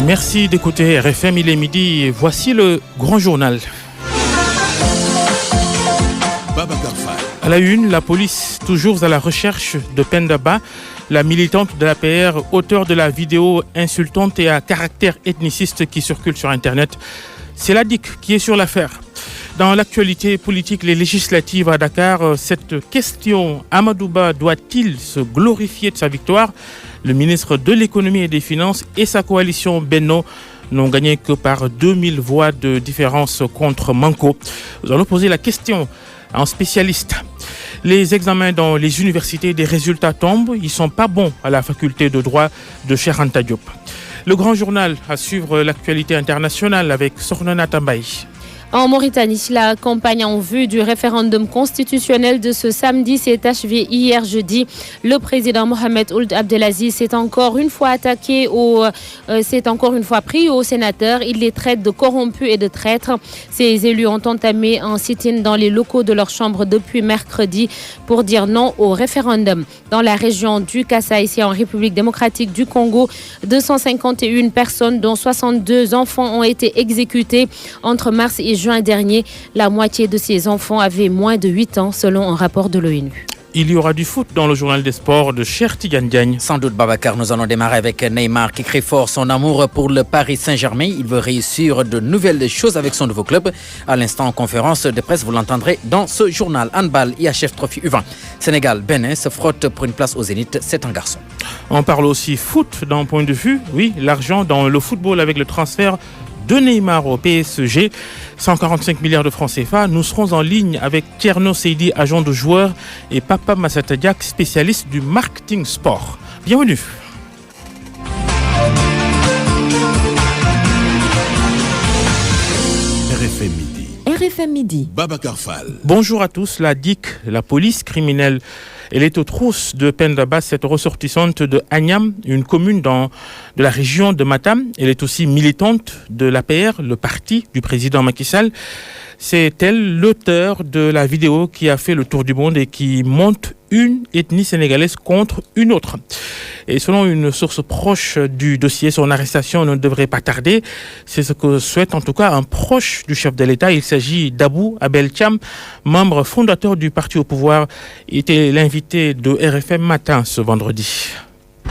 Merci d'écouter RFM, il est midi et voici le grand journal. À la une, la police toujours à la recherche de Pendaba, la militante de l'APR, auteure de la vidéo insultante et à caractère ethniciste qui circule sur Internet. C'est la DIC qui est sur l'affaire. Dans l'actualité politique, les législatives à Dakar, cette question, Amadouba doit-il se glorifier de sa victoire? Le ministre de l'économie et des finances et sa coalition Benno n'ont gagné que par 2000 voix de différence contre Manko. Nous allons poser la question à un spécialiste. Les examens dans les universités, des résultats tombent. Ils ne sont pas bons à la faculté de droit de Cheikh Anta Diop. Le grand journal à suivre l'actualité internationale avec Sornona Tambaye. En Mauritanie, la campagne en vue du référendum constitutionnel de ce samedi s'est achevée hier jeudi. Le président Mohamed Ould Abdelaziz s'est encore une fois pris aux sénateurs. Il les traite de corrompus et de traîtres. Ces élus ont entamé un sit-in dans les locaux de leur chambre depuis mercredi pour dire non au référendum. Dans la région du Kasaï, ici en République démocratique du Congo, 251 personnes, dont 62 enfants, ont été exécutées entre mars et juin dernier. La moitié de ces enfants avaient moins de 8 ans selon un rapport de l'ONU. Il y aura du foot dans le journal des sports de Cheikh Tidiane Diagne. Sans doute, Babacar, nous allons démarrer avec Neymar qui crie fort son amour pour le Paris Saint-Germain. Il veut réussir de nouvelles choses avec son nouveau club. À l'instant, en conférence de presse, vous l'entendrez dans ce journal. Handball, IHF Trophy U20. Sénégal, Bénin se frotte pour une place au Zénith. C'est un garçon. On parle aussi foot d'un point de vue. Oui, l'argent dans le football avec le transfert de Neymar au PSG, 145 milliards de francs CFA. Nous serons en ligne avec Tierno Seydi, agent de joueur, et Papa Massata Diak, spécialiste du marketing sport. Bienvenue. RFM Midi. RFM Midi. Babacar Fall. Bonjour à tous. La DIC, la police criminelle, elle est aux trousses de Pendaba, cette ressortissante de Agnam, une commune de la région de Matam. Elle est aussi militante de l'APR, le parti du président Macky Sall. C'est elle l'auteur de la vidéo qui a fait le tour du monde et qui montre une ethnie sénégalaise contre une autre. Et selon une source proche du dossier, son arrestation ne devrait pas tarder. C'est ce que souhaite en tout cas un proche du chef de l'État. Il s'agit d'Abou Abel Thiam, membre fondateur du parti au pouvoir. Il était l'invité de RFM Matin ce vendredi.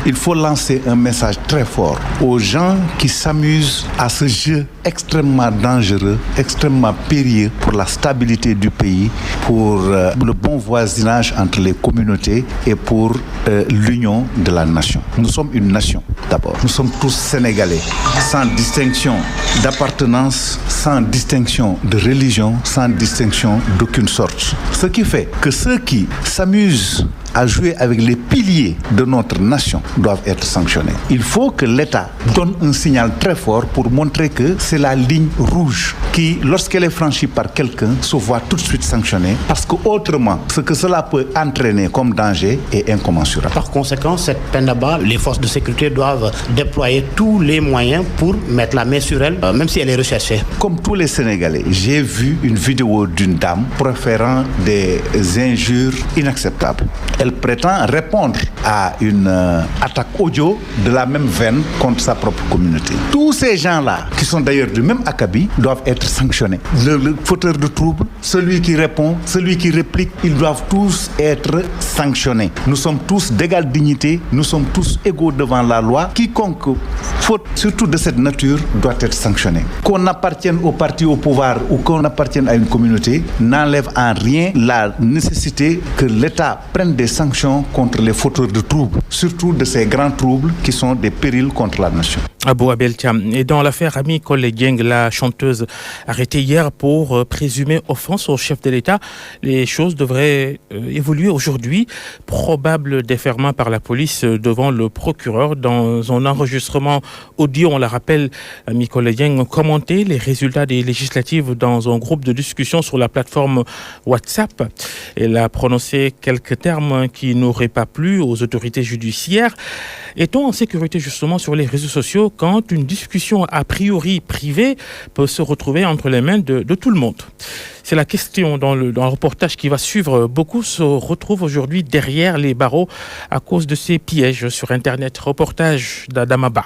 Il faut lancer un message très fort aux gens qui s'amusent à ce jeu extrêmement dangereux, extrêmement périlleux pour la stabilité du pays, pour le bon voisinage entre les communautés et pour l'union de la nation. Nous sommes une nation d'abord. Nous sommes tous sénégalais, sans distinction d'appartenance, sans distinction de religion, sans distinction d'aucune sorte. Ce qui fait que ceux qui s'amusent à jouer avec les piliers de notre nation doivent être sanctionnés. Il faut que l'État donne un signal très fort pour montrer que c'est la ligne rouge qui, lorsqu'elle est franchie par quelqu'un, se voit tout de suite sanctionnée parce que autrement, ce que cela peut entraîner comme danger est incommensurable. Par conséquent, cette Pendaba, les forces de sécurité doivent déployer tous les moyens pour mettre la main sur elle, même si elle est recherchée. Comme tous les Sénégalais, j'ai vu une vidéo d'une dame proférant des injures inacceptables. Elle prétend répondre à une attaque audio de la même veine contre sa propre communauté. Tous ces gens-là, qui sont d'ailleurs du même acabit, doivent être sanctionnés. Le fauteur de troubles, celui qui répond, celui qui réplique, ils doivent tous être sanctionnés. Nous sommes tous d'égale dignité, nous sommes tous égaux devant la loi. Quiconque faute, surtout de cette nature, doit être sanctionné. Qu'on appartienne au parti au pouvoir ou qu'on appartienne à une communauté, n'enlève en rien la nécessité que l'État prenne des sanctions contre les fauteurs de troubles, surtout de ces grands troubles qui sont des périls contre la nation. Abou Abel Thiam. Et dans l'affaire Ami Collé Dieng, la chanteuse arrêtée hier pour présumée offense au chef de l'État, les choses devraient évoluer aujourd'hui. Probable déferment par la police devant le procureur. Dans un enregistrement audio, on la rappelle, Ami Collé Dieng commentait les résultats des législatives dans un groupe de discussion sur la plateforme WhatsApp. Elle a prononcé quelques termes qui n'auraient pas plu aux autorités judiciaires. Est-on en sécurité justement sur les réseaux sociaux quand une discussion a priori privée peut se retrouver entre les mains de tout le monde? C'est la question dans le reportage qui va suivre. Beaucoup se retrouvent aujourd'hui derrière les barreaux à cause de ces pièges sur Internet. Reportage d'Adamaba.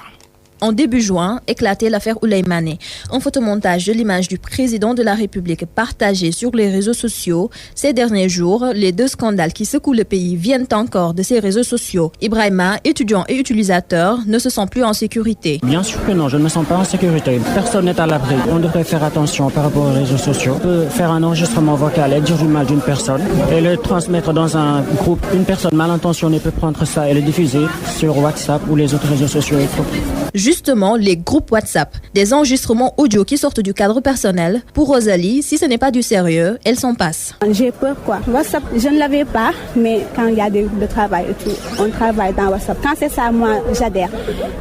En début juin, éclatait l'affaire Ouleymane. Un photomontage de l'image du président de la République partagé sur les réseaux sociaux. Ces derniers jours, les 2 scandales qui secouent le pays viennent encore de ces réseaux sociaux. Ibrahima, étudiant et utilisateur, ne se sent plus en sécurité. Bien sûr que non, je ne me sens pas en sécurité. Personne n'est à l'abri. On devrait faire attention par rapport aux réseaux sociaux. On peut faire un enregistrement vocal et dire du mal d'une personne et le transmettre dans un groupe. Une personne mal intentionnée peut prendre ça et le diffuser sur WhatsApp ou les autres réseaux sociaux. Justement, les groupes WhatsApp, des enregistrements audio qui sortent du cadre personnel. Pour Rosalie, si ce n'est pas du sérieux, elle s'en passe. J'ai peur quoi. WhatsApp, je ne l'avais pas, mais quand il y a de travail et tout, on travaille dans WhatsApp. Quand c'est ça, moi, j'adhère.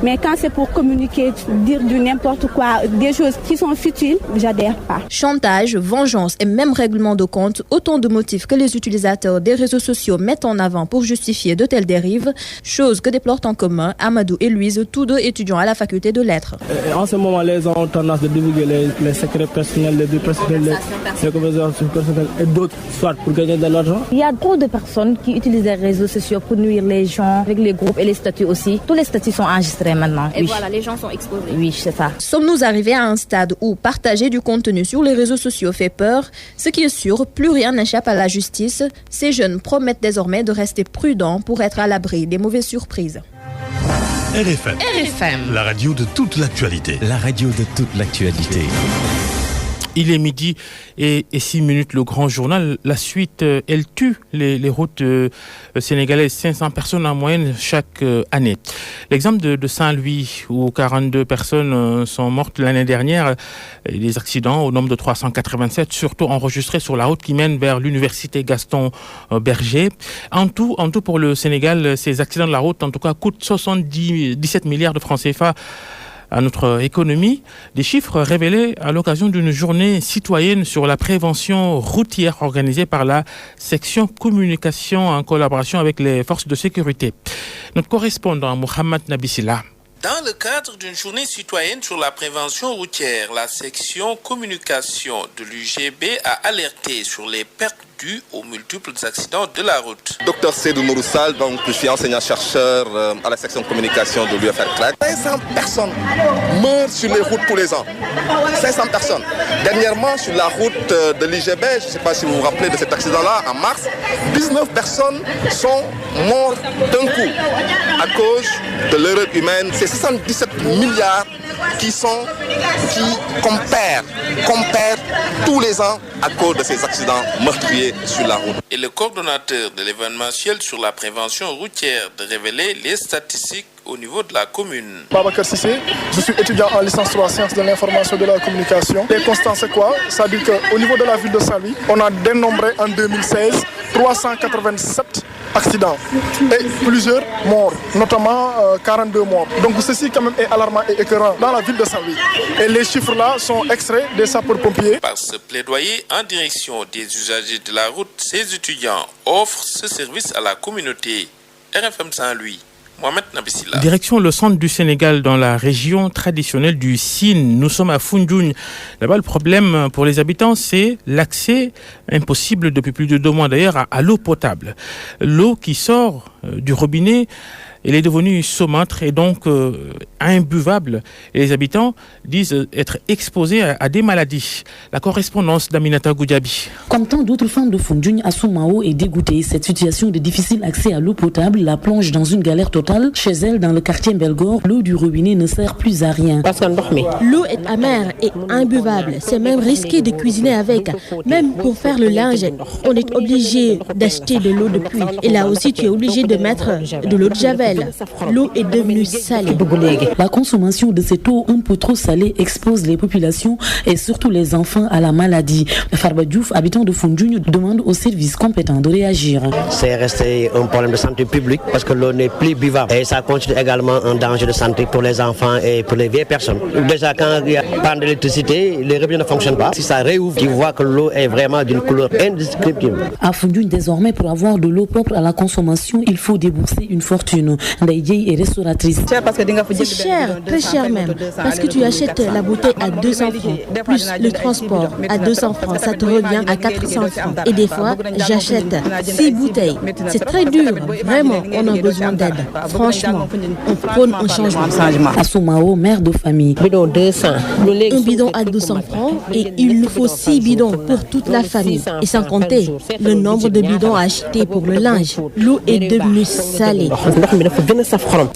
Mais quand c'est pour communiquer, dire du n'importe quoi, des choses qui sont futiles, j'adhère pas. Chantage, vengeance et même règlement de compte, autant de motifs que les utilisateurs des réseaux sociaux mettent en avant pour justifier de telles dérives, chose que déplorent en commun Amadou et Louise, tous 2 étudiants à la faculté de lettres. En ce moment, les gens ont tendance de divulguer les secrets personnels, les vies personnelles, les conversations personnelles et d'autres, soit pour gagner de l'argent. Il y a trop de personnes qui utilisent les réseaux sociaux pour nuire les gens, avec les groupes et les statuts aussi. Tous les statuts sont enregistrés maintenant. Et voilà, les gens sont exposés. Oui, c'est ça. Sommes-nous arrivés à un stade où partager du contenu sur les réseaux sociaux fait peur? Ce qui est sûr, plus rien n'échappe à la justice. Ces jeunes promettent désormais de rester prudents pour être à l'abri des mauvaises surprises. RFM, la radio de toute l'actualité. La radio de toute l'actualité. Il est midi et 6 minutes, le grand journal. La suite, elle tue les routes sénégalaises. 500 personnes en moyenne chaque année. L'exemple de Saint-Louis, où 42 personnes sont mortes l'année dernière. Les accidents au nombre de 387, surtout enregistrés sur la route qui mène vers l'université Gaston Berger. En tout, pour le Sénégal, ces accidents de la route, en tout cas, coûtent 17 milliards de francs CFA à notre économie, des chiffres révélés à l'occasion d'une journée citoyenne sur la prévention routière organisée par la section communication en collaboration avec les forces de sécurité. Notre correspondant Mohamed Nabissila. Dans le cadre d'une journée citoyenne sur la prévention routière, la section communication de l'UGB a alerté sur les pertes dues aux multiples accidents de la route. Docteur Seydou Nouroussal, donc je suis enseignant-chercheur à la section communication de l'UFR CLAC. 500 personnes meurent sur les routes tous les ans. 500 personnes. Dernièrement, sur la route de l'IGB, je ne sais pas si vous vous rappelez de cet accident-là, en mars, 19 personnes sont mortes d'un coup à cause de l'erreur humaine. C'est 77 milliards qu'on perd tous les ans à cause de ces accidents meurtriers sur la route. Et le coordonnateur de l'événementiel sur la prévention routière de révéler les statistiques au niveau de la commune. Babacar Sissé, je suis étudiant en licence 3 sciences de l'information et de la communication. Les constants, c'est quoi? Ça dit qu'au niveau de la ville de Saint-Louis, on a dénombré en 2016 387 accidents et plusieurs morts, notamment 42 morts. Donc ceci quand même est alarmant et écœurant dans la ville de Saint-Louis. Et les chiffres-là sont extraits des sapeurs-pompiers. Par ce plaidoyer en direction des usagers de la route, ces étudiants offrent ce service à la communauté. RFM Saint-Louis. Direction le centre du Sénégal, dans la région traditionnelle du Sine. Nous sommes à Foundiougne. Là-bas, le problème pour les habitants, c'est l'accès impossible depuis plus de 2 mois d'ailleurs à l'eau potable. L'eau qui sort du robinet, elle est devenue saumâtre et donc imbuvable. Et les habitants disent être exposés à des maladies. La correspondance d'Aminata Goudiaby. Comme tant d'autres femmes de Foundiougne, Assoumao est dégoûtée. Cette situation de difficile accès à l'eau potable la plonge dans une galère totale. Chez elle, dans le quartier Belgore, l'eau du robinet ne sert plus à rien. L'eau est amère et imbuvable. C'est même risqué de cuisiner avec. Même pour faire le linge, on est obligé d'acheter de l'eau de pluie. Et là aussi, tu es obligé de mettre de l'eau de javel. L'eau est devenue salée. La consommation de cette eau un peu trop salée expose les populations et surtout les enfants à la maladie. Farba Diouf, habitant de Foundiougne, demande aux services compétents de réagir. C'est resté un problème de santé publique parce que l'eau n'est plus buvable et ça constitue également un danger de santé pour les enfants et pour les vieilles personnes. Déjà, quand il y a panne d'électricité, les robinets ne fonctionnent pas. Si ça réouvre, tu vois que l'eau est vraiment d'une couleur indescriptible. À Foundiougne, désormais, pour avoir de l'eau propre à la consommation, il faut débourser une fortune. Ndaïdjei est restauratrice. C'est cher, très cher même, parce que tu achètes la bouteille à 200 francs, plus le transport à 200 francs, ça te revient à 400 francs. Et des fois, j'achète 6 bouteilles. C'est très dur, vraiment, on a besoin d'aide. Franchement, on prône un changement. Assoumao, mère de famille. Un bidon à 200 francs et il nous faut 6 bidons pour toute la famille. Et sans compter le nombre de bidons à acheter pour le linge. L'eau est devenue salée.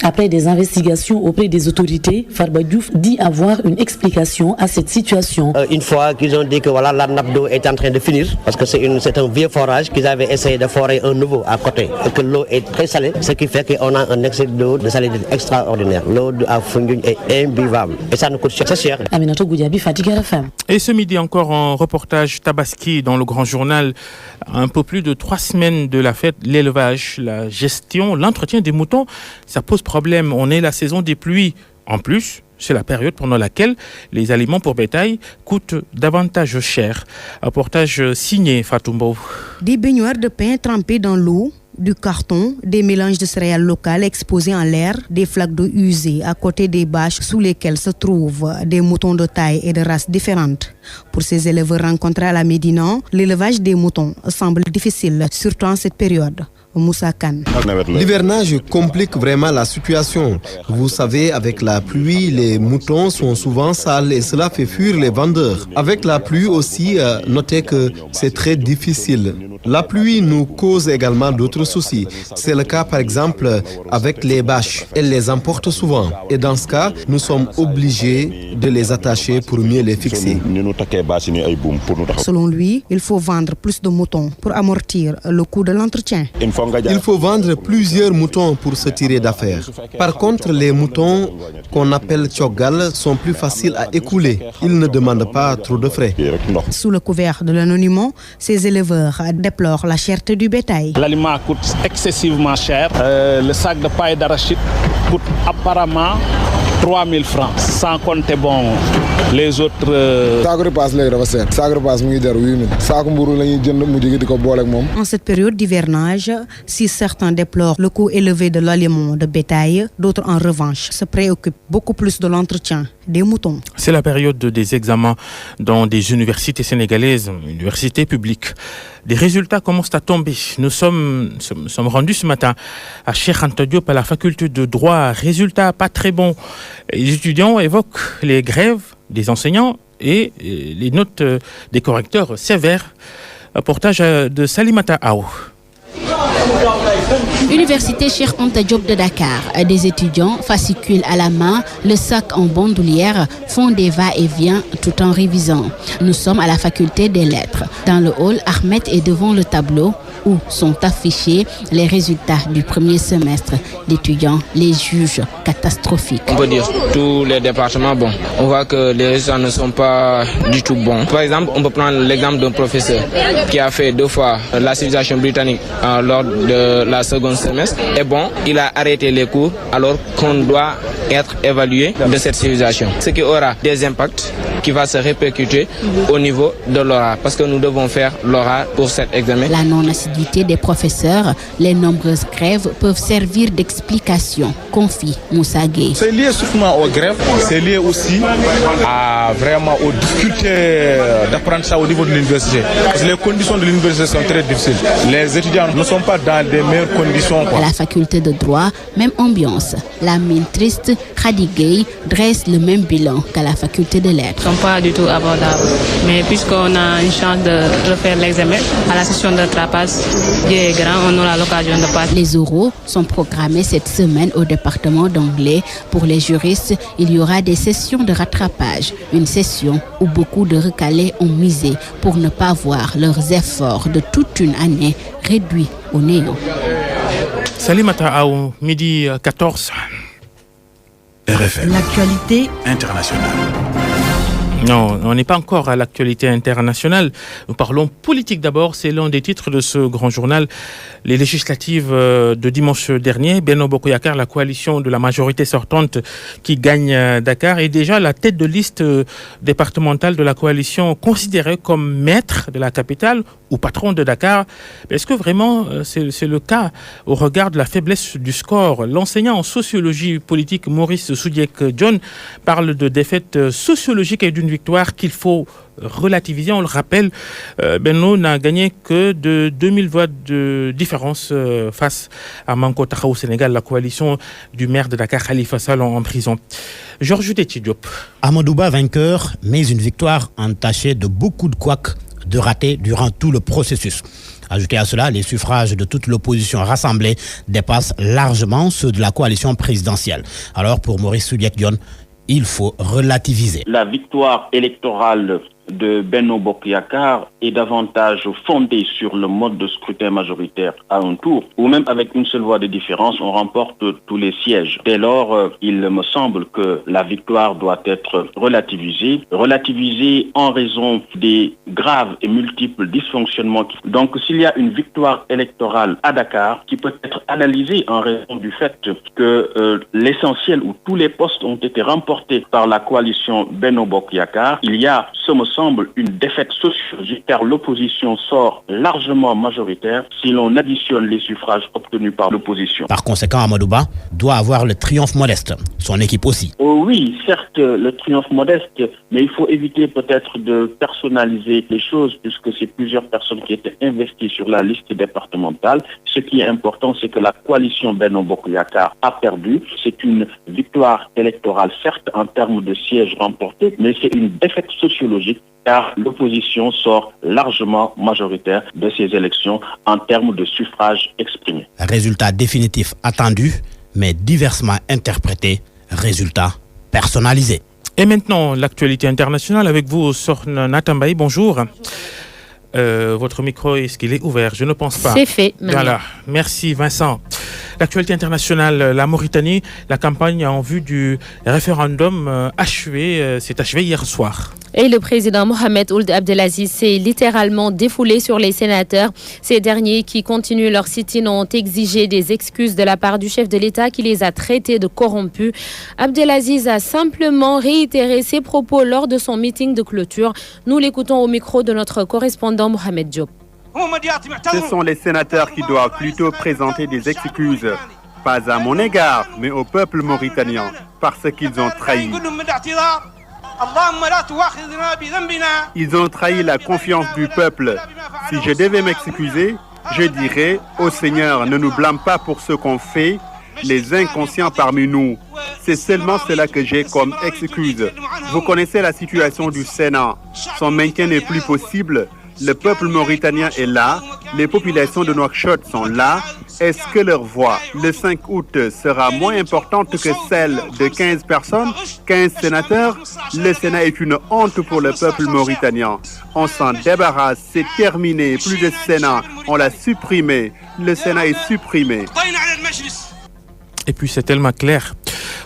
Après des investigations auprès des autorités, Farba Diouf dit avoir une explication à cette situation. Une fois qu'ils ont dit que voilà, la nappe d'eau est en train de finir, parce que c'est un vieux forage qu'ils avaient essayé de forer un nouveau à côté, et que l'eau est très salée, ce qui fait qu'on a un excès d'eau de salinité extraordinaire. L'eau à Foundiougne est imbuvable et ça nous coûte cher. Aminatou Goudiabi, Fatigue FM. Et ce midi encore en reportage Tabaski dans le Grand Journal, un peu plus de 3 semaines de la fête, l'élevage, la gestion, l'entretien des moutons, ça pose problème. On est la saison des pluies. En plus, c'est la période pendant laquelle les aliments pour bétail coûtent davantage cher. Un reportage signé Fatoumbo. Des baignoires de pain trempées dans l'eau, du carton, des mélanges de céréales locales exposés en l'air, des flaques d'eau usées à côté des bâches sous lesquelles se trouvent des moutons de taille et de races différentes. Pour ces éleveurs rencontrés à la Médina, l'élevage des moutons semble difficile, surtout en cette période. Moussa Khan. L'hivernage complique vraiment la situation. Vous savez, avec la pluie, les moutons sont souvent sales et cela fait fuir les vendeurs. Avec la pluie aussi, notez que c'est très difficile. La pluie nous cause également d'autres soucis. C'est le cas par exemple avec les bâches. Elles les emportent souvent. Et dans ce cas, nous sommes obligés de les attacher pour mieux les fixer. Selon lui, il faut vendre plus de moutons pour amortir le coût de l'entretien. Il faut vendre plusieurs moutons pour se tirer d'affaires. Par contre, les moutons qu'on appelle tchogal sont plus faciles à écouler. Ils ne demandent pas trop de frais. Sous le couvert de l'anonymat, ces éleveurs déplorent la cherté du bétail. L'aliment coûte excessivement cher. Le sac de paille d'arachide coûte apparemment 3 000 francs, sans compter les autres. En cette période d'hivernage, si certains déplorent le coût élevé de l'aliment de bétail, d'autres en revanche se préoccupent beaucoup plus de l'entretien des moutons. C'est la période des examens dans des universités sénégalaises, universités publiques. Des résultats commencent à tomber. Nous sommes rendus ce matin à Cheikh Anta Diop à la faculté de droit. Résultats pas très bons. Les étudiants évoquent les grèves des enseignants et les notes des correcteurs sévères. Reportage de Salimata Aou. Université Cheikh Anta Diop de Dakar. Des étudiants, fascicules à la main, le sac en bandoulière, font des va-et-vient tout en révisant. Nous sommes à la faculté des lettres. Dans le hall, Ahmed est devant le tableau où sont affichés les résultats du premier semestre. L'étudiant les juge catastrophiques. On peut dire tous les départements, on voit que les résultats ne sont pas du tout bons. Par exemple, on peut prendre l'exemple d'un professeur qui a fait 2 fois la civilisation britannique lors de la seconde semestre. Et il a arrêté les cours alors qu'on doit être évalué de cette civilisation. Ce qui aura des impacts qui va se répercuter au niveau de l'oral, parce que nous devons faire l'oral pour cet examen. La non-assiduité des professeurs, les nombreuses grèves peuvent servir d'explication, confie Moussa Gueye. C'est lié surtout aux grèves, c'est lié aussi aux difficultés d'apprentissage au niveau de l'université. Parce que les conditions de l'université sont très difficiles. Les étudiants ne sont pas dans les meilleures conditions. À la faculté de droit, même ambiance. La mine triste, Khadi Gueye dresse le même bilan qu'à la faculté de lettres. Pas du tout abordables. Mais puisqu'on a une chance de refaire l'examen à la session de rattrapage, Dieu est grand, on aura l'occasion de passer. Les oraux sont programmés cette semaine au département d'anglais. Pour les juristes, il y aura des sessions de rattrapage. Une session où beaucoup de recalés ont misé pour ne pas voir leurs efforts de toute une année réduits au néant. Salimata Aou, midi 14. RFM. L'actualité internationale. Non, on n'est pas encore à l'actualité internationale. Nous parlons politique d'abord. C'est l'un des titres de ce grand journal. Les législatives de dimanche dernier, Benno Bokk Yakaar, la coalition de la majorité sortante qui gagne Dakar, est déjà la tête de liste départementale de la coalition, considérée comme maître de la capitale ou patron de Dakar. Est-ce que vraiment c'est le cas au regard de la faiblesse du score? L'enseignant en sociologie politique Maurice Soudiek-John parle de défaite sociologique et d'une victoire qu'il faut relativiser. On le rappelle, Benno n'a gagné que de 2000 voix de différence face à Manko Taxawu Sénégal, la coalition du maire de Dakar, Khalifa Sall, en prison. Georges Déthié Diop. Amadou Ba vainqueur, mais une victoire entachée de beaucoup de couacs, de ratés durant tout le processus. Ajoutez à cela, les suffrages de toute l'opposition rassemblée dépassent largement ceux de la coalition présidentielle. Alors pour Maurice Soudiek-John, il faut relativiser. La victoire électorale de Benno Bokk Yakaar est davantage fondée sur le mode de scrutin majoritaire à un tour, ou même avec une seule voix de différence, on remporte tous les sièges. Dès lors, il me semble que la victoire doit être relativisée en raison des graves et multiples dysfonctionnements. Donc, s'il y a une victoire électorale à Dakar qui peut être analysée en raison du fait que l'essentiel ou tous les postes ont été remportés par la coalition Benno Bokk Yakaar, il y a, ce me semble, une défaite sociologique car l'opposition sort largement majoritaire si l'on additionne les suffrages obtenus par l'opposition. Par conséquent, Amadou Ba doit avoir le triomphe modeste, son équipe aussi. Oh oui, certes, le triomphe modeste, mais il faut éviter peut-être de personnaliser les choses puisque c'est plusieurs personnes qui étaient investies sur la liste départementale. Ce qui est important, c'est que la coalition Benno Bokk Yakaar a perdu. C'est une victoire électorale, certes, en termes de sièges remportés, mais c'est une défaite sociologique car l'opposition sort largement majoritaire de ces élections en termes de suffrages exprimés. Résultat définitif attendu, mais diversement interprété, résultat personnalisé. Et maintenant, l'actualité internationale avec vous, Sorn Natambaye, bonjour. Votre micro, est-ce qu'il est ouvert? Je ne pense pas. C'est fait. Voilà. Merci Vincent. L'actualité internationale, la Mauritanie, la campagne en vue du référendum s'est achevée hier soir. Et le président Mohamed Ould Abdelaziz s'est littéralement défoulé sur les sénateurs. Ces derniers qui continuent leur sit-in ont exigé des excuses de la part du chef de l'État qui les a traités de corrompus. Abdelaziz a simplement réitéré ses propos lors de son meeting de clôture. Nous l'écoutons au micro de notre correspondant Mohamed Diop. Ce sont les sénateurs qui doivent plutôt présenter des excuses, pas à mon égard, mais au peuple mauritanien, parce qu'ils ont trahi. Ils ont trahi la confiance du peuple. Si je devais m'excuser, je dirais au Seigneur, ne nous blâme pas pour ce qu'on fait, les inconscients parmi nous. C'est seulement cela que j'ai comme excuse. Vous connaissez la situation du Sénat. Son maintien n'est plus possible. Le peuple mauritanien est là, les populations de Nouakchott sont là. Est-ce que leur voix, le 5 août, sera moins importante que celle de 15 personnes, 15 sénateurs? Le Sénat est une honte pour le peuple mauritanien. On s'en débarrasse, c'est terminé, plus de Sénat, on l'a supprimé. Le Sénat est supprimé. Et puis c'est tellement clair.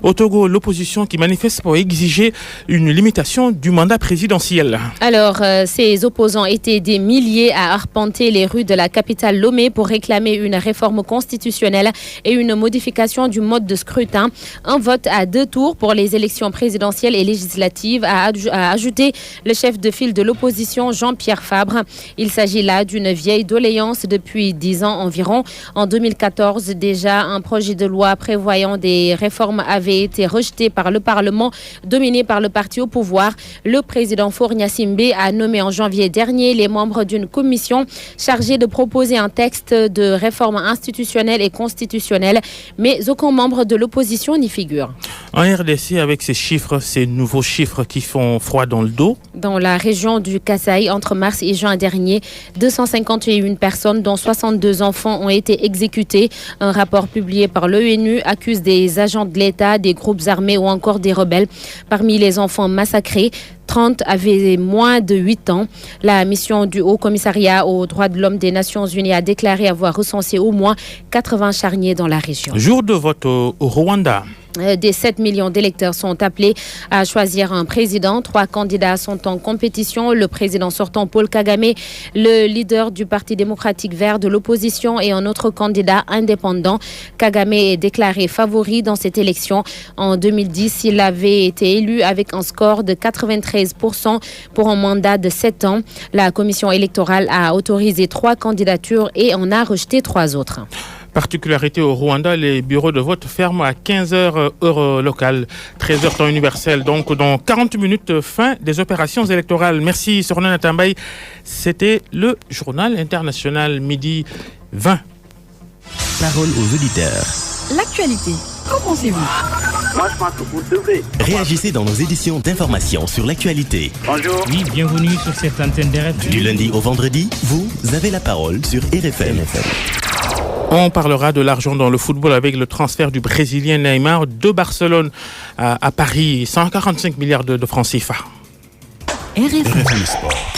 Au Togo, l'opposition qui manifeste pour exiger une limitation du mandat présidentiel. Alors, ces opposants étaient des milliers à arpenter les rues de la capitale Lomé pour réclamer une réforme constitutionnelle et une modification du mode de scrutin. Un vote à 2 tours pour les élections présidentielles et législatives a ajouté le chef de file de l'opposition Jean-Pierre Fabre. Il s'agit là d'une vieille doléance depuis 10 ans environ. En 2014, déjà, un projet de loi prévoyant des réformes avait été rejeté par le Parlement dominé par le parti au pouvoir. Le président Faure Gnassingbé a nommé en janvier dernier les membres d'une commission chargée de proposer un texte de réforme institutionnelle et constitutionnelle, mais aucun membre de l'opposition n'y figure. En RDC, avec ces nouveaux chiffres qui font froid dans le dos. Dans la région du Kasaï, entre mars et juin dernier, 251 personnes, dont 62 enfants, ont été exécutées. Un rapport publié par l'ONU accuse des agents de l'État, des groupes armés ou encore des rebelles. Parmi les enfants massacrés, 30 avaient moins de 8 ans. La mission du Haut Commissariat aux droits de l'homme des Nations Unies a déclaré avoir recensé au moins 80 charniers dans la région. Jour de vote au Rwanda. Des 7 millions d'électeurs sont appelés à choisir un président. 3 candidats sont en compétition. Le président sortant Paul Kagame, le leader du Parti démocratique vert de l'opposition et un autre candidat indépendant. Kagame est déclaré favori dans cette élection. En 2010, il avait été élu avec un score de 93% pour un mandat de 7 ans. La commission électorale a autorisé 3 candidatures et en a rejeté 3 autres. Particularité au Rwanda, les bureaux de vote ferment à 15h heure locale, 13h temps universel. Donc dans 40 minutes, fin des opérations électorales. Merci Sornan Atambay. C'était le journal international midi 20. Parole aux auditeurs. L'actualité, qu'en pensez-vous? Moi, je pense que vous devez. Réagissez dans nos éditions d'information sur l'actualité. Bonjour. Oui, bienvenue sur cette antenne d'RFM. Du lundi au vendredi, vous avez la parole sur RFM. On parlera de l'argent dans le football avec le transfert du Brésilien Neymar de Barcelone à Paris, 145 milliards de francs CFA. RFM Sport.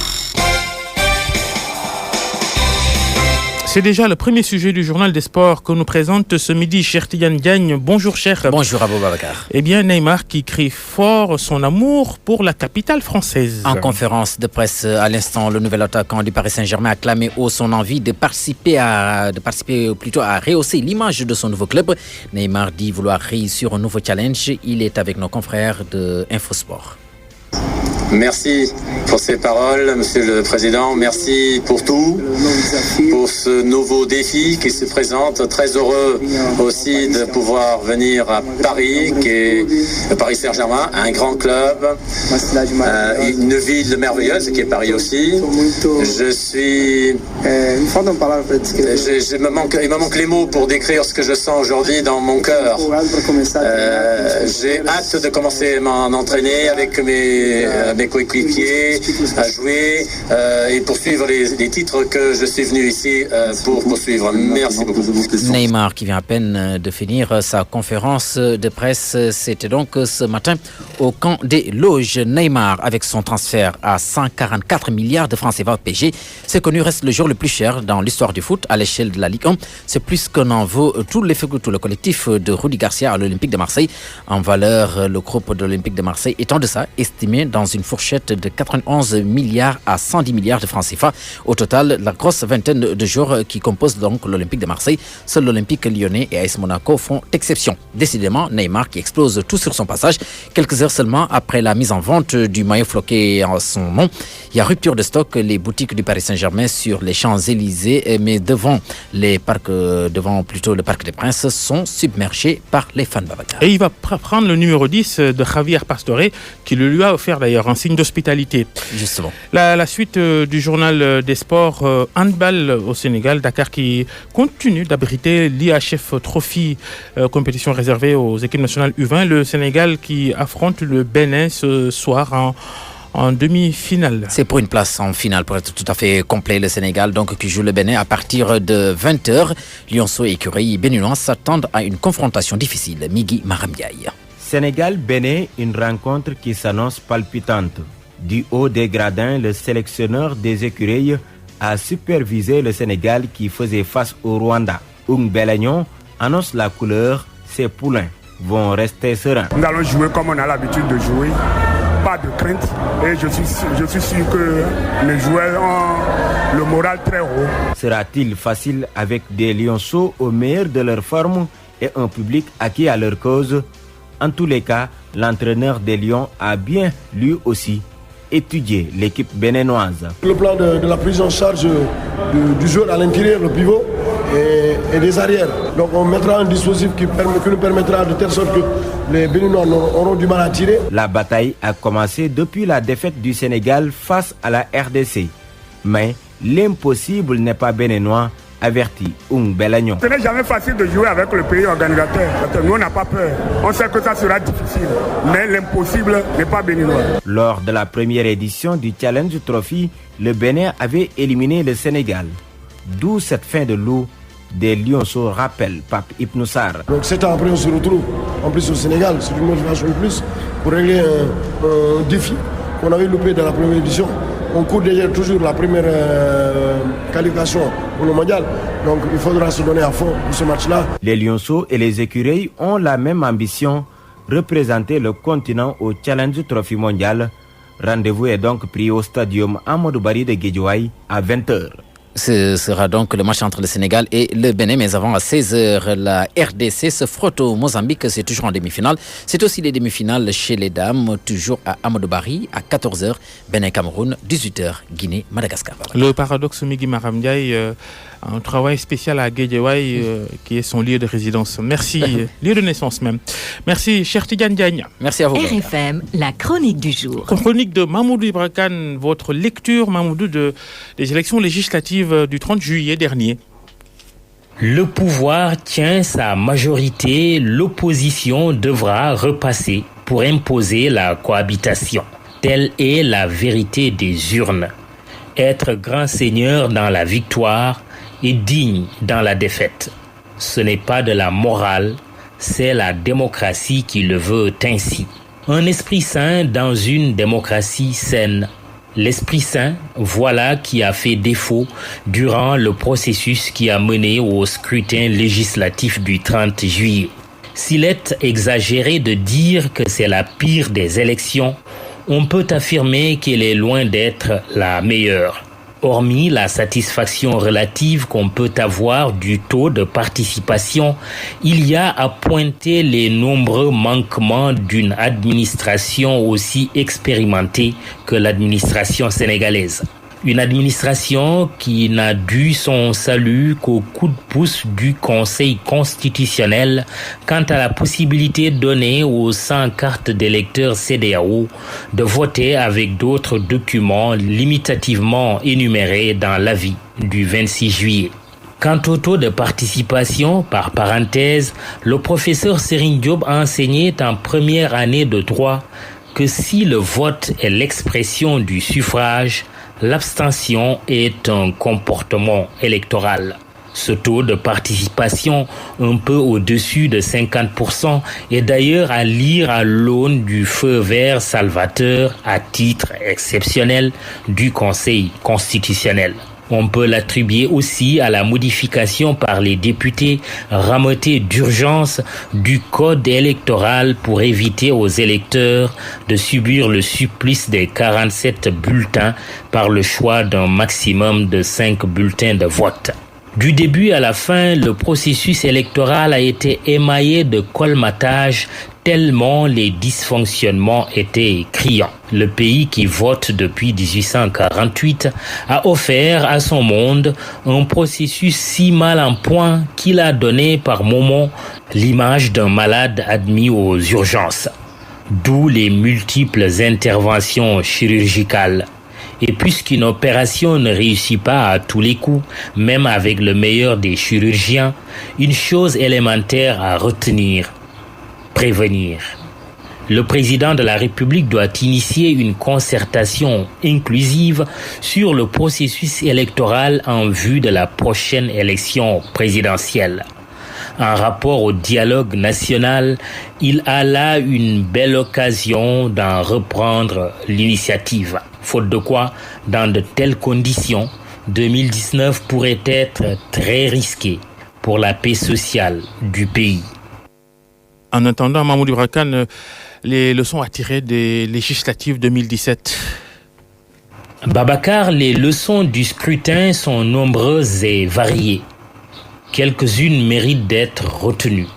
C'est déjà le premier sujet du journal des sports que nous présente ce midi Cheikh Tidiane Diagne. Bonjour Cheikh. Bonjour Abou Babacar. Eh bien Neymar qui crie fort son amour pour la capitale française. En conférence de presse à l'instant, le nouvel attaquant du Paris Saint-Germain a clamé haut son envie de participer à rehausser l'image de son nouveau club. Neymar dit vouloir réussir un nouveau challenge. Il est avec nos confrères de Infosport. Merci pour ces paroles, Monsieur le Président. Merci pour tout, pour ce nouveau défi qui se présente. Très heureux aussi de pouvoir venir à Paris, qui est le Paris Saint-Germain, un grand club, une ville merveilleuse qui est Paris aussi. Il me manque les mots pour décrire ce que je sens aujourd'hui dans mon cœur. J'ai hâte de commencer à m'entraîner avec mes coéquipiers, à jouer et poursuivre les titres que je suis venu ici pour poursuivre. Merci beaucoup. Neymar qui vient à peine de finir sa conférence de presse, c'était donc ce matin au camp des loges. Neymar avec son transfert à 144 milliards de francs CFA au PSG, c'est connu reste le jour le plus cher dans l'histoire du foot à l'échelle de la Ligue 1. C'est plus qu'en en vaut tout le collectif de Rudy Garcia à l'Olympique de Marseille. En valeur, le groupe de l'Olympique de Marseille est en deçà, estimé dans une fourchette de 91 milliards à 110 milliards de francs CFA. Au total, la grosse vingtaine de joueurs qui composent donc l'Olympique de Marseille, seul l'Olympique lyonnais et AS Monaco font exception. Décidément, Neymar qui explose tout sur son passage. Quelques heures seulement après la mise en vente du maillot floqué en son nom, il y a rupture de stock. Les boutiques du Paris Saint-Germain sur les Champs-Élysées, mais devant le Parc des Princes, sont submergés par les fans Babacar. Et il va prendre le numéro 10 de Javier Pastore, qui le lui a offert d'ailleurs, un signe d'hospitalité. Justement. La suite du journal des sports, handball au Sénégal, Dakar qui continue d'abriter l'IHF Trophy, compétition réservée aux équipes nationales U20. Le Sénégal qui affronte le Bénin ce soir en demi-finale. C'est pour une place en finale, pour être tout à fait complet. Le Sénégal donc qui joue le Bénin à partir de 20h. Lionceaux et écuries béninois s'attendent à une confrontation difficile. Migui Marambiaye. Sénégal-Bénin, une rencontre qui s'annonce palpitante. Du haut des gradins, le sélectionneur des écuries a supervisé le Sénégal qui faisait face au Rwanda. Belagnon annonce la couleur, ses poulains vont rester sereins. Nous allons jouer comme on a l'habitude de jouer, pas de crainte, et je suis sûr que les joueurs ont le moral très haut. Sera-t-il facile avec des lionceaux au meilleur de leur forme et un public acquis à leur cause? En tous les cas, l'entraîneur des Lions a bien, lui aussi, étudié l'équipe béninoise. Le plan de la prise en charge du joueur à l'intérieur, le pivot et des arrières. Donc on mettra un dispositif qui nous permettra de telle sorte que les Béninois auront du mal à tirer. La bataille a commencé depuis la défaite du Sénégal face à la RDC. Mais l'impossible n'est pas béninois, avertit Belagnon. Ce n'est jamais facile de jouer avec le pays organisateur. Nous, on n'a pas peur. On sait que ça sera difficile. Mais l'impossible n'est pas béninois. Lors de la première édition du Challenge Trophy, le Bénin avait éliminé le Sénégal. D'où cette fin de loup des lionceaux rappelle Pape Ibn Sarr. Donc 7 ans après, on se retrouve en plus au Sénégal. C'est une motivation de plus pour régler un défi qu'on avait loupé dans la première édition. on court déjà toujours la première qualification pour le mondial. Donc il faudra se donner à fond pour ce match-là. Les Lionceaux et les Écureuils ont la même ambition, représenter le continent au Challenge Trophy mondial. Rendez-vous est donc pris au stadium Amadou Barry de Guédiawaye à 20h. Ce sera donc le match entre le Sénégal et le Bénin, mais avant à 16h, la RDC se frotte au Mozambique, c'est toujours en demi-finale. C'est aussi les demi-finales chez les dames, toujours à Amadou Barry, à 14h, Bénin-Cameroun, 18h, Guinée-Madagascar. Le paradoxe Migui Maram Ndiaye, un travail spécial à Guédiawaye, qui est son lieu de résidence. Merci, lieu de naissance même. Merci, cher Tidiane Diagne. Merci à vous. RFM, la chronique du jour. Chronique de Mamoudou Ibra Kane, votre lecture, Mamoudou, des élections législatives du 30 juillet dernier. Le pouvoir tient sa majorité, l'opposition devra repasser pour imposer la cohabitation. Telle est la vérité des urnes. Être grand seigneur dans la victoire et digne dans la défaite. Ce n'est pas de la morale, c'est la démocratie qui le veut ainsi. Un esprit sain dans une démocratie saine. L'Esprit Saint, voilà qui a fait défaut durant le processus qui a mené au scrutin législatif du 30 juillet. S'il est exagéré de dire que c'est la pire des élections, on peut affirmer qu'elle est loin d'être la meilleure. Hormis la satisfaction relative qu'on peut avoir du taux de participation, il y a à pointer les nombreux manquements d'une administration aussi expérimentée que l'administration sénégalaise. Une administration qui n'a dû son salut qu'au coup de pouce du Conseil constitutionnel quant à la possibilité donnée aux 100 cartes d'électeurs CEDEAO de voter avec d'autres documents limitativement énumérés dans l'avis du 26 juillet. Quant au taux de participation, par parenthèse, le professeur Serigne Diop enseignait en première année de droit que si le vote est l'expression du suffrage, l'abstention est un comportement électoral. Ce taux de participation, un peu au-dessus de 50%, est d'ailleurs à lire à l'aune du feu vert salvateur à titre exceptionnel du Conseil constitutionnel. On peut l'attribuer aussi à la modification par les députés ramotés d'urgence du code électoral pour éviter aux électeurs de subir le supplice des 47 bulletins par le choix d'un maximum de 5 bulletins de vote. Du début à la fin, le processus électoral a été émaillé de colmatage tellement les dysfonctionnements étaient criants. Le pays qui vote depuis 1848 a offert à son monde un processus si mal en point qu'il a donné par moments l'image d'un malade admis aux urgences. D'où les multiples interventions chirurgicales. Et puisqu'une opération ne réussit pas à tous les coups, même avec le meilleur des chirurgiens, une chose élémentaire à retenir: prévenir. Le président de la République doit initier une concertation inclusive sur le processus électoral en vue de la prochaine élection présidentielle. En rapport au dialogue national, il a là une belle occasion d'en reprendre l'initiative. Faute de quoi, dans de telles conditions, 2019 pourrait être très risqué pour la paix sociale du pays. En attendant, Mamoudou Ibra Kane, les leçons à tirer des législatives 2017. Babacar, les leçons du scrutin sont nombreuses et variées. Quelques-unes méritent d'être retenues.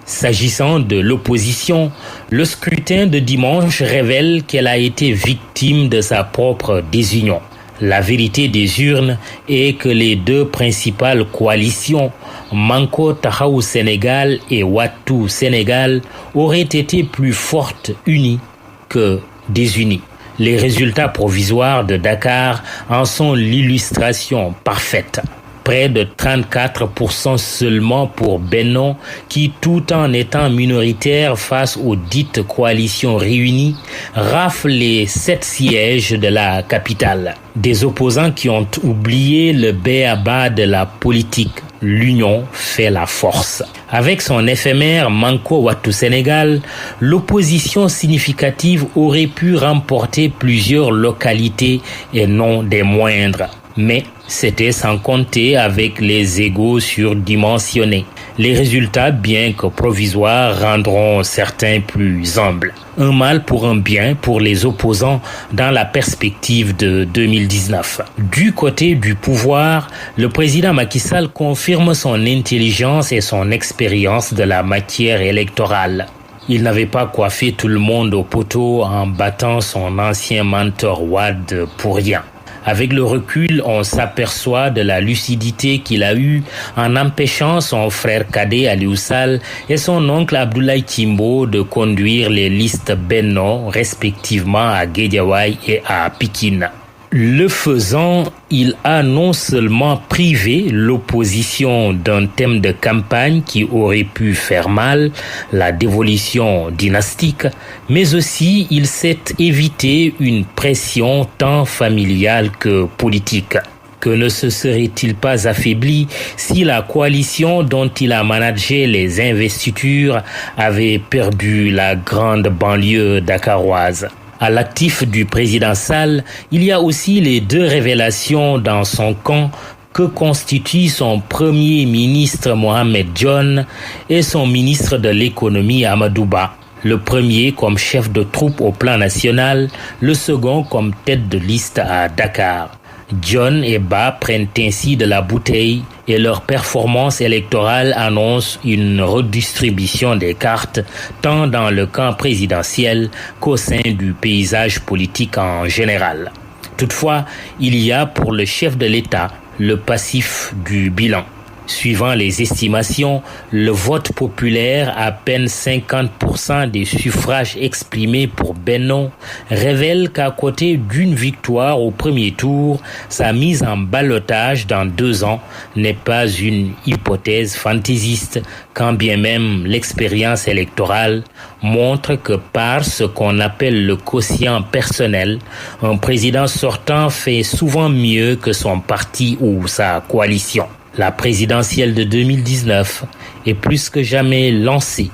S'agissant de l'opposition, le scrutin de dimanche révèle qu'elle a été victime de sa propre désunion. La vérité des urnes est que les deux principales coalitions, Manko Tahaou Sénégal et Wattu Sénégal, auraient été plus fortes unies que désunies. Les résultats provisoires de Dakar en sont l'illustration parfaite. Près de 34% seulement pour Benno, qui tout en étant minoritaire face aux dites coalitions réunies, rafle les 7 sièges de la capitale. Des opposants qui ont oublié le b.a.-ba de la politique, l'union fait la force. Avec son éphémère Manko Wattu Sénégal, l'opposition significative aurait pu remporter plusieurs localités et non des moindres. Mais c'était sans compter avec les égos surdimensionnés. Les résultats, bien que provisoires, rendront certains plus humbles. Un mal pour un bien pour les opposants dans la perspective de 2019. Du côté du pouvoir, le président Macky Sall confirme son intelligence et son expérience de la matière électorale. Il n'avait pas coiffé tout le monde au poteau en battant son ancien mentor Wade pour rien. Avec le recul, on s'aperçoit de la lucidité qu'il a eue en empêchant son frère cadet Aliou Sall et son oncle Abdoulaye Timbo de conduire les listes Benno respectivement à Guédiawaye et à Pikine. Le faisant, il a non seulement privé l'opposition d'un thème de campagne qui aurait pu faire mal, la dévolution dynastique, mais aussi il s'est évité une pression tant familiale que politique. Que ne se serait-il pas affaibli si la coalition dont il a managé les investitures avait perdu la grande banlieue dakaroise? À l'actif du président Sall, il y a aussi les deux révélations dans son camp que constituent son premier ministre Mohamed Dionne et son ministre de l'économie Amadou Ba. Le premier comme chef de troupe au plan national, le second comme tête de liste à Dakar. Dionne et Ba prennent ainsi de la bouteille et leur performance électorale annonce une redistribution des cartes tant dans le camp présidentiel qu'au sein du paysage politique en général. Toutefois, il y a pour le chef de l'État le passif du bilan. Suivant les estimations, le vote populaire, à peine 50% des suffrages exprimés pour Benno, révèle qu'à côté d'une victoire au premier tour, sa mise en ballottage dans 2 ans n'est pas une hypothèse fantaisiste, quand bien même l'expérience électorale montre que par ce qu'on appelle le quotient personnel, un président sortant fait souvent mieux que son parti ou sa coalition. La présidentielle de 2019 est plus que jamais lancée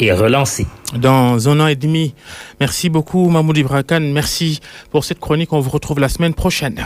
et relancée. Dans 1 an et demi. Merci beaucoup Mahmoud Ibra Kane. Merci pour cette chronique. On vous retrouve la semaine prochaine.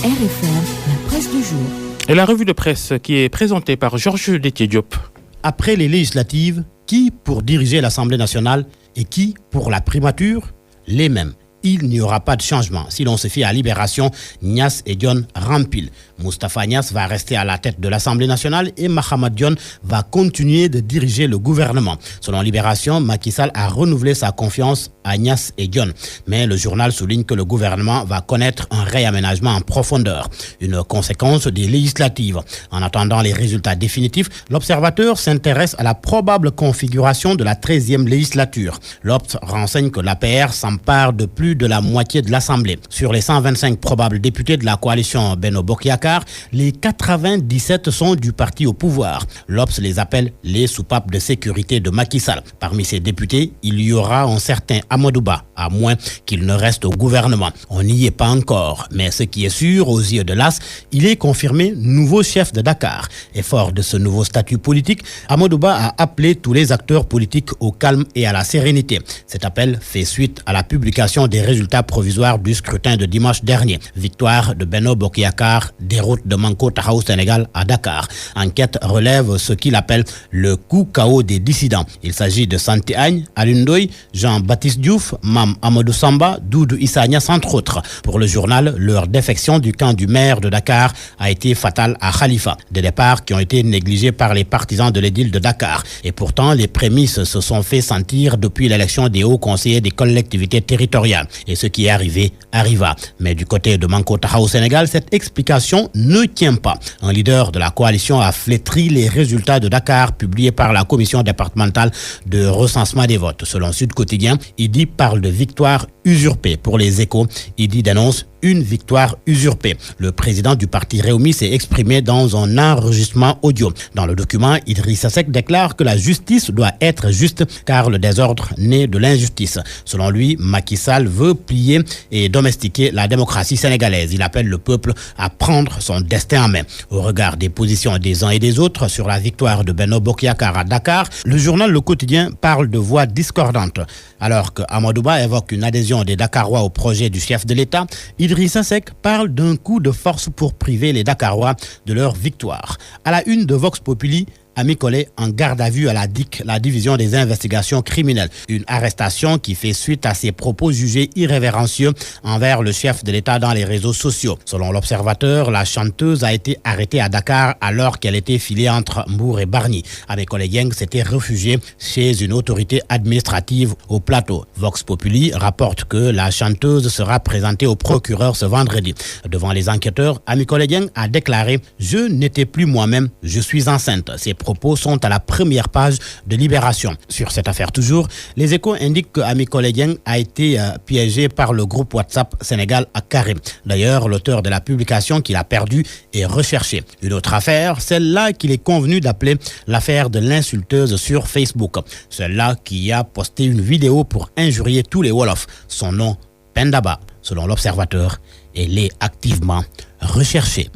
RFM, la presse du jour. Et la revue de presse qui est présentée par Georges Détié Diop. Après les législatives, qui pour diriger l'Assemblée nationale et qui pour la primature? Les mêmes. Il n'y aura pas de changement si l'on se fie à Libération. Niasse et Dionne rempilent. Moustapha Niasse va rester à la tête de l'Assemblée nationale et Mahamat Dionne va continuer de diriger le gouvernement. Selon Libération, Macky Sall a renouvelé sa confiance à Niasse et Dionne. Mais le journal souligne que le gouvernement va connaître un réaménagement en profondeur, une conséquence des législatives. En attendant les résultats définitifs, l'Observateur s'intéresse à la probable configuration de la 13e législature. L'Obs renseigne que l'APR s'empare de plus de la moitié de l'Assemblée. Sur les 125 probables députés de la coalition Benno Bokk Yakaar, les 97 sont du parti au pouvoir. L'Obs les appelle les soupapes de sécurité de Macky Sall. Parmi ces députés, il y aura un certain Amadou Ba, à moins qu'il ne reste au gouvernement. On n'y est pas encore, mais ce qui est sûr, aux yeux de l'AS, il est confirmé nouveau chef de Dakar. Et fort de ce nouveau statut politique, Amadou Ba a appelé tous les acteurs politiques au calme et à la sérénité. Cet appel fait suite à la publication des résultats provisoires du scrutin de dimanche dernier. Victoire de Benno Bokk Yakaar, déroute de Manko Taxawu Sénégal à Dakar. Enquête relève ce qu'il appelle le coup KO des dissidents. Il s'agit de Santé Agne, Alioune Ndoye, Jean-Baptiste Diouf, Mame Amadou Samba, Doudou Issa Niasse entre autres. Pour le journal, leur défection du camp du maire de Dakar a été fatale à Khalifa. Des départs qui ont été négligés par les partisans de l'édile de Dakar. Et pourtant, les prémices se sont fait sentir depuis l'élection des hauts conseillers des collectivités territoriales. Et ce qui est arrivé, arriva. Mais du côté de Manko Taxawu Sénégal, cette explication ne tient pas. Un leader de la coalition a flétri les résultats de Dakar publiés par la commission départementale de recensement des votes. Selon Sud Quotidien, Idi parle de victoire usurpée. Pour les Échos, Idi dénonce une victoire usurpée. Le président du parti Rewmi s'est exprimé dans un enregistrement audio. Dans le document, Idrissa Seck déclare que la justice doit être juste car le désordre naît de l'injustice. Selon lui, Macky Sall veut plier et domestiquer la démocratie sénégalaise. Il appelle le peuple à prendre son destin en main. Au regard des positions des uns et des autres sur la victoire de Benno Bokk Yakaar à Dakar, le journal Le Quotidien parle de voix discordantes. Alors que Amadou Ba évoque une adhésion des Dakarois au projet du chef de l'État, Idrissa Seck parle d'un coup de force pour priver les Dakarois de leur victoire. À la une de Vox Populi, Ami Collé en garde à vue à la DIC, la division des investigations criminelles. Une arrestation qui fait suite à ses propos jugés irrévérencieux envers le chef de l'État dans les réseaux sociaux. Selon l'Observateur, la chanteuse a été arrêtée à Dakar alors qu'elle était filée entre Mbour et Bargny. Ami Collé Dieng s'était réfugié chez une autorité administrative au plateau. Vox Populi rapporte que la chanteuse sera présentée au procureur ce vendredi. Devant les enquêteurs, Ami Collé Dieng a déclaré « Je n'étais plus moi-même, je suis enceinte ». Ses propos sont à la première page de Libération. Sur cette affaire toujours, les Échos indiquent que Ami Collé Dieng a été piégé par le groupe WhatsApp Sénégal à Carré. D'ailleurs, l'auteur de la publication qu'il a perdue est recherché. Une autre affaire, celle-là qu'il est convenu d'appeler l'affaire de l'insulteuse sur Facebook. Celle-là qui a posté une vidéo pour injurier tous les Wolofs. Son nom, Penda Ba. Selon l'Observateur, elle est activement recherchée.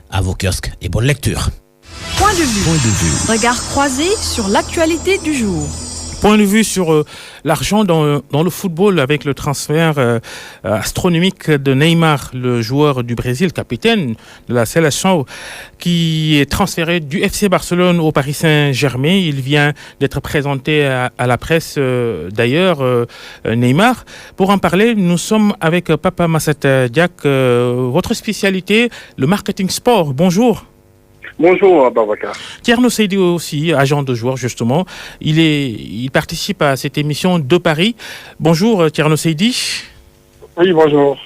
À vos kiosques et bonne lecture. Point de vue. Regard croisé sur l'actualité du jour. Point de vue sur l'argent dans le football avec le transfert astronomique de Neymar, le joueur du Brésil, capitaine de la sélection, qui est transféré du FC Barcelone au Paris Saint-Germain. Il vient d'être présenté à la presse d'ailleurs, Neymar. Pour en parler, nous sommes avec Papa Massata Diack, votre spécialité, le marketing sport. Bonjour. Bonjour, Babacar. Thierno Seydi aussi, agent de joueur justement. Il participe à cette émission de Paris. Bonjour Thierno Seydi. Oui, bonjour.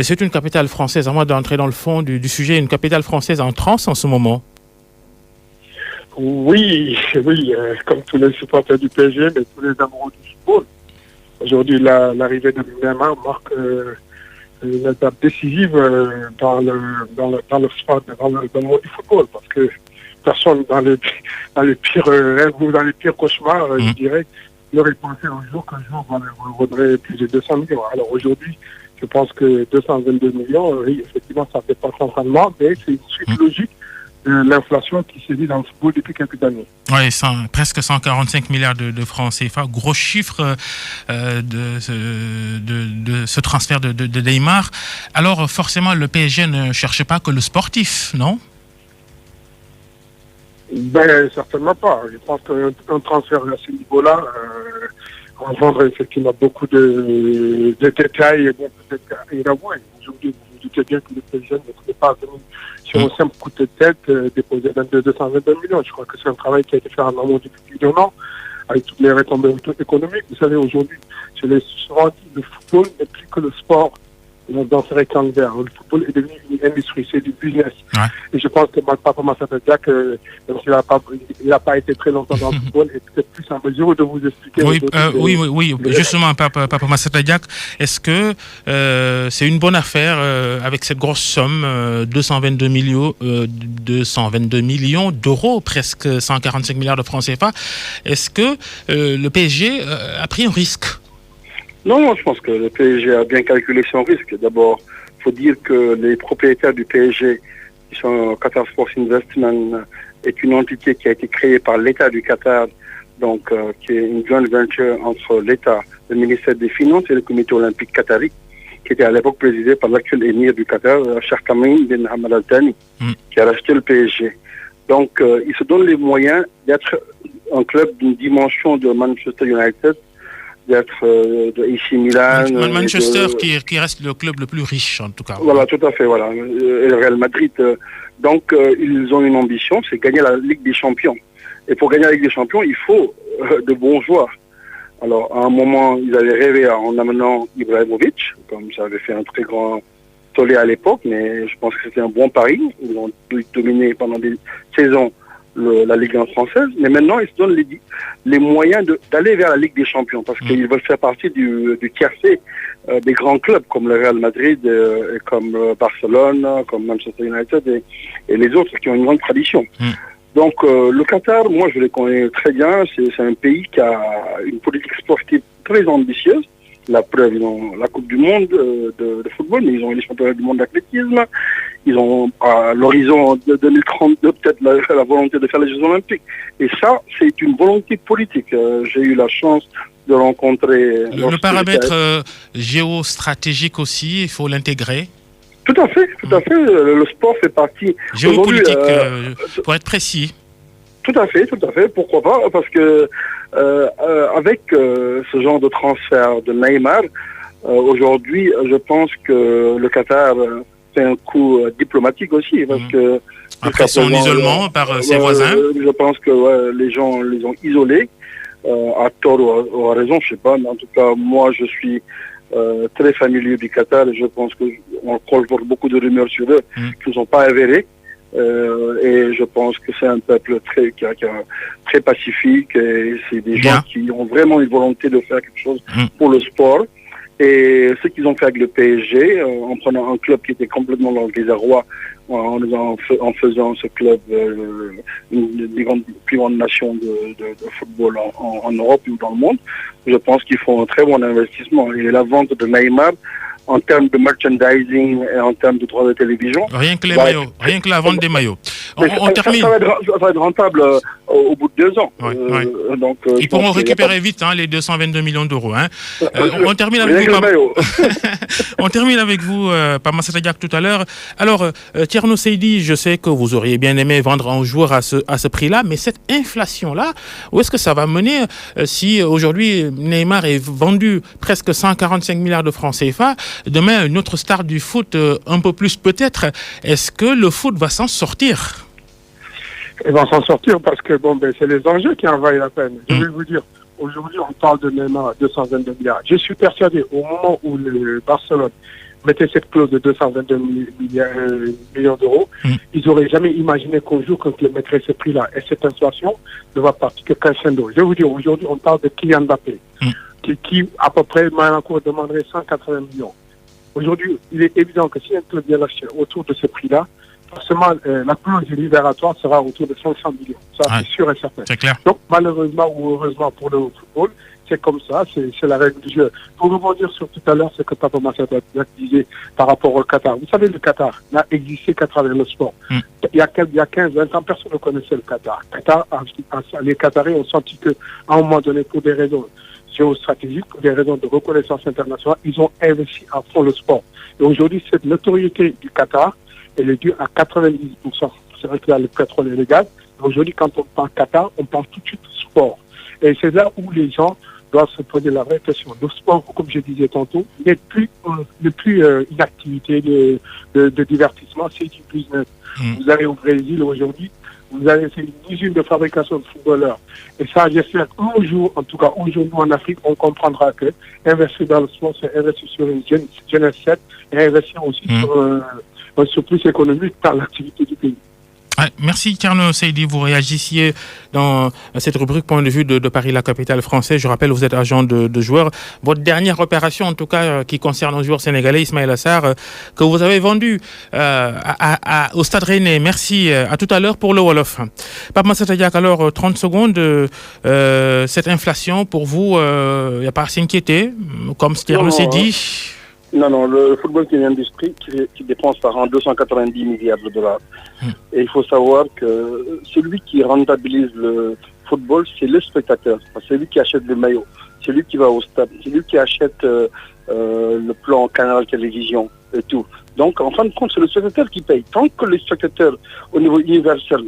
C'est une capitale française, à moi d'entrer dans le fond du sujet, une capitale française en transe en ce moment. Oui, comme tous les supporters du PSG, mais tous les amoureux du football. Aujourd'hui, l'arrivée de Neymar marque une étape décisive dans le sport, dans le monde du football, parce que personne dans les pires rêves ou dans les pires cauchemars, je dirais, n'aurait pensé un jour qu'un jour vaudrait plus de 200 millions. Alors aujourd'hui, je pense que 222 millions, oui, effectivement, ça fait pas centralement, mais c'est une suite logique de l'inflation qui sévit dans le football depuis quelques années. Oui, presque 145 milliards de francs CFA, gros chiffre de ce transfert de Neymar. Alors forcément, le PSG ne cherche pas que le sportif, non? Ben, certainement pas. Je pense qu'un transfert à ce niveau-là engendre effectivement beaucoup de détails et bon, peut-être inavoués. Aujourd'hui, vous vous doutez bien que le PSG ne serait pas venu sur un simple coup de tête déposé 222 millions. Je crois que c'est un travail qui a été fait en amont depuis plus d'un an, avec toutes les retombées économiques. Vous savez, aujourd'hui, je l'ai souvent dit, le football n'est plus que le sport dans ce rectangle vert. Le football est devenu une industrie, c'est du business. Ouais. Et je pense que Papa Massata Diack, même s'il n'a pas été très longtemps dans le football, est peut-être plus en mesure de vous expliquer. Oui. Justement, Papa Massata Diack, est-ce que c'est une bonne affaire avec cette grosse somme, 222 millions d'euros, presque 145 milliards de francs CFA? Est-ce que le PSG a pris un risque? Non, je pense que le PSG a bien calculé son risque. D'abord, il faut dire que les propriétaires du PSG, qui sont Qatar Sports Investment, est une entité qui a été créée par l'État du Qatar, donc qui est une joint venture entre l'État, le ministère des Finances et le comité olympique qatari, qui était à l'époque présidé par l'actuel émir du Qatar, Sheikh Tamim bin Hamad Al Thani, qui a racheté le PSG. Donc, ils se donnent les moyens d'être un club d'une dimension de Manchester United, d'être de AC Milan. Manchester qui reste le club le plus riche en tout cas. Voilà, tout à fait, voilà. Et le Real Madrid. Donc ils ont une ambition, c'est gagner la Ligue des Champions. Et pour gagner la Ligue des Champions, il faut de bons joueurs. Alors à un moment, ils avaient rêvé en amenant Ibrahimovic, comme ça avait fait un très grand tollé à l'époque, mais je pense que c'était un bon pari. Ils ont dominé pendant des saisons la Ligue 1 française, mais maintenant ils se donnent les moyens d'aller vers la Ligue des Champions, parce qu'ils veulent faire partie du tiercé des grands clubs comme le Real Madrid, et comme Barcelone, comme Manchester United et les autres qui ont une grande tradition. Donc le Qatar, moi je les connais très bien, c'est un pays qui a une politique sportive très ambitieuse. La preuve, ils ont la Coupe du Monde de football, mais ils ont les championnats du monde d'athlétisme. Ils ont à l'horizon de 2032 peut-être la volonté de faire les Jeux Olympiques. Et ça, c'est une volonté politique. J'ai eu la chance de rencontrer... Le paramètre géostratégique aussi, il faut l'intégrer. Tout à fait, tout à fait. Le sport fait partie... Géopolitique, pour être précis. Tout à fait, pourquoi pas, parce que avec ce genre de transfert de Neymar, aujourd'hui, je pense que le Qatar fait un coup diplomatique aussi, parce que... Après son isolement par ses voisins. Je pense que les gens les ont isolés, à tort ou à raison, je sais pas, mais en tout cas, moi, je suis très familier du Qatar, et je pense qu'on colporte beaucoup de rumeurs sur eux qui ne sont pas avérées. Et je pense que c'est un peuple très pacifique, et c'est des gens qui ont vraiment une volonté de faire quelque chose pour le sport. Et ce qu'ils ont fait avec le PSG, en prenant un club qui était complètement dans le désarroi, en faisant ce club une des plus grandes nations de football en Europe ou dans le monde, je pense qu'ils font un très bon investissement. Et la vente de Neymar, en termes de merchandising et en termes de droits de télévision... Rien que les maillots, rien que la vente des maillots. On termine... ça va être rentable au bout de 2 ans. Donc, ils pourront récupérer vite les 222 millions d'euros. On termine avec vous, on termine avec vous, Pamassata Diack, tout à l'heure. Alors, Thierno Seydi, je sais que vous auriez bien aimé vendre un joueur à ce prix-là, mais cette inflation-là, où est-ce que ça va mener si aujourd'hui Neymar est vendu presque 145 milliards de francs CFA, demain une autre star du foot, un peu plus peut-être, est-ce que le foot va s'en sortir? Ils vont s'en sortir parce que c'est les enjeux qui en valent la peine. Je vais vous dire, aujourd'hui on parle de Neymar à 222 milliards. Je suis persuadé, au moment où le Barcelone mettait cette clause de 222 millions d'euros, ils n'auraient jamais imaginé qu'un jour, quand ils mettraient ce prix-là, et cette inflation ne va partir que crescendo. Je vais vous dire, aujourd'hui on parle de Kylian Mbappé, qui à peu près, Monaco demanderait 180 millions. Aujourd'hui, il est évident que si un club vient l'acheter autour de ce prix-là, forcément, la clause libératoire sera autour de 500 millions. Ça, c'est sûr et certain. C'est clair. Donc, malheureusement ou heureusement pour le football, c'est comme ça, c'est la règle du jeu. Pour rebondir sur tout à l'heure, ce que Papa Massata disait par rapport au Qatar. Vous savez, le Qatar n'a existé qu'à travers le sport. Il y a 15-20 ans, personne ne connaissait le Qatar. Les Qataris ont senti qu'à un moment donné, pour des raisons géostratégiques, pour des raisons de reconnaissance internationale, ils ont investi à fond le sport. Et aujourd'hui, cette notoriété du Qatar, elle est due à 90%. C'est vrai qu'il y a le pétrole et le gaz. Aujourd'hui, quand on parle Qatar, on parle tout de suite sport. Et c'est là où les gens doivent se poser la vraie question. Le sport, comme je disais tantôt, n'est plus une activité de divertissement, c'est du business. Vous allez au Brésil aujourd'hui, vous avez fait une usine de fabrication de footballeurs. Et ça, j'espère qu'un jour, en tout cas aujourd'hui en Afrique, on comprendra que investir dans le sport, c'est investir sur une jeunesse saine et investir aussi sur un surplus économique dans l'activité du pays. Merci Thierno Seydi, vous réagissiez dans cette rubrique Point de vue de Paris, la capitale française. Je rappelle, vous êtes agent de joueurs. Votre dernière opération, en tout cas, qui concerne un joueur sénégalais, Ismaïla Sarr, que vous avez vendu au Stade Rennais. Merci. À tout à l'heure pour le Wolof. Pape Massata Diack, alors 30 secondes. Cette inflation, pour vous, il n'y a pas à s'inquiéter, comme Thierno Seydi? Non, le football qui est une industrie qui dépense par an 290 milliards de dollars. Et il faut savoir que celui qui rentabilise le football, c'est le spectateur. C'est lui qui achète le maillot, c'est lui qui va au stade, c'est lui qui achète le plan Canal Télévision et tout. Donc, en fin de compte, c'est le spectateur qui paye. Tant que le spectateur, au niveau universel,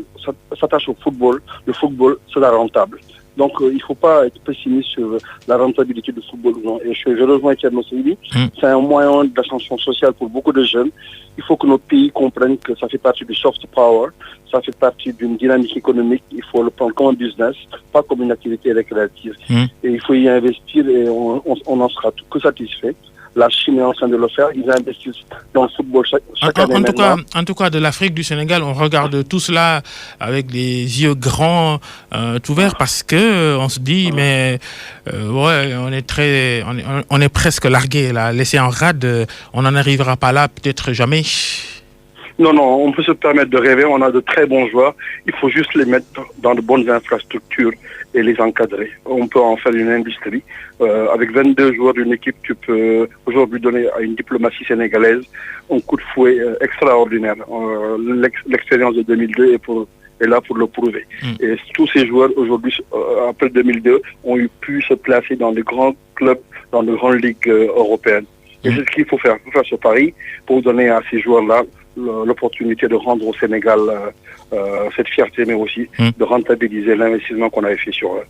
s'attache au football, le football sera rentable. Donc, il ne faut pas être pessimiste sur la rentabilité du football. Non. Et je rejoins Thierno Seydi. C'est un moyen d'ascension sociale pour beaucoup de jeunes. Il faut que notre pays comprenne que ça fait partie du soft power, ça fait partie d'une dynamique économique. Il faut le prendre comme un business, pas comme une activité récréative. Et il faut y investir et on en sera tout que satisfait. La Chine est en train de le faire. Ils investissent dans le football chaque année. En tout cas, de l'Afrique, du Sénégal, on regarde tout cela avec les yeux grands ouverts parce que on se dit, mais on est presque largué là, laissé en rade. On n'en arrivera pas là, peut-être jamais. Non, on peut se permettre de rêver. On a de très bons joueurs. Il faut juste les mettre dans de bonnes infrastructures et les encadrer. On peut en faire une industrie. Avec 22 joueurs d'une équipe, tu peux aujourd'hui donner à une diplomatie sénégalaise un coup de fouet extraordinaire. L'expérience de 2002 est là pour le prouver. Et tous ces joueurs aujourd'hui, après 2002, ont pu se placer dans de grands clubs, dans de grandes ligues européennes. Et c'est ce qu'il faut faire. Il faut faire ce pari pour donner à ces joueurs-là l'opportunité de rendre au Sénégal cette fierté, mais aussi de rentabiliser l'investissement qu'on avait fait sur eux.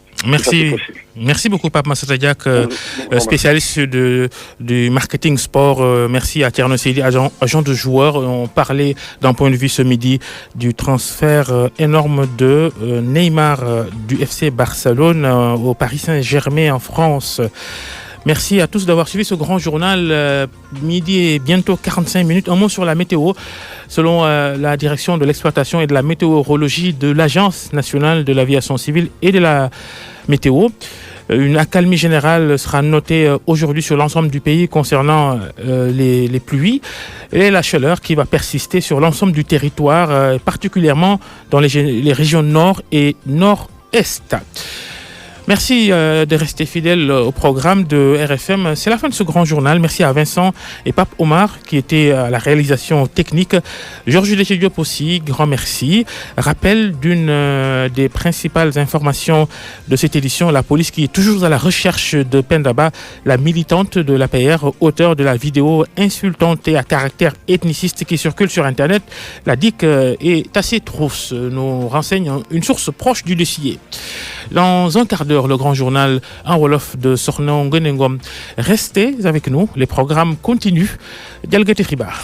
Merci beaucoup, Pape Massata Diack, spécialiste du marketing sport. Merci à Thierno Seydi, agent de joueur. On parlait d'un point de vue ce midi du transfert énorme de Neymar du FC Barcelone au Paris Saint-Germain en France. Merci à tous d'avoir suivi ce grand journal. Midi et bientôt 45 minutes. Un mot sur la météo. Selon la direction de l'exploitation et de la météorologie de l'Agence nationale de l'aviation civile et de la météo, une accalmie générale sera notée aujourd'hui sur l'ensemble du pays concernant les pluies et la chaleur qui va persister sur l'ensemble du territoire, particulièrement dans les régions nord et nord-est. Merci de rester fidèle au programme de RFM. C'est la fin de ce grand journal. Merci à Vincent et Pape Omar qui étaient à la réalisation technique. Georges Diop aussi, grand merci. Rappel d'une des principales informations de cette édition, la police qui est toujours à la recherche de Pendaba, la militante de l'APR, auteure de la vidéo insultante et à caractère ethniciste qui circule sur Internet. La DIC est assez trousse, nous renseigne une source proche du dossier. Dans un quart d'heure, le grand journal en Wolof de Sornon Ngenengom. Restez avec nous, les programmes continuent. Dialgate Fribar.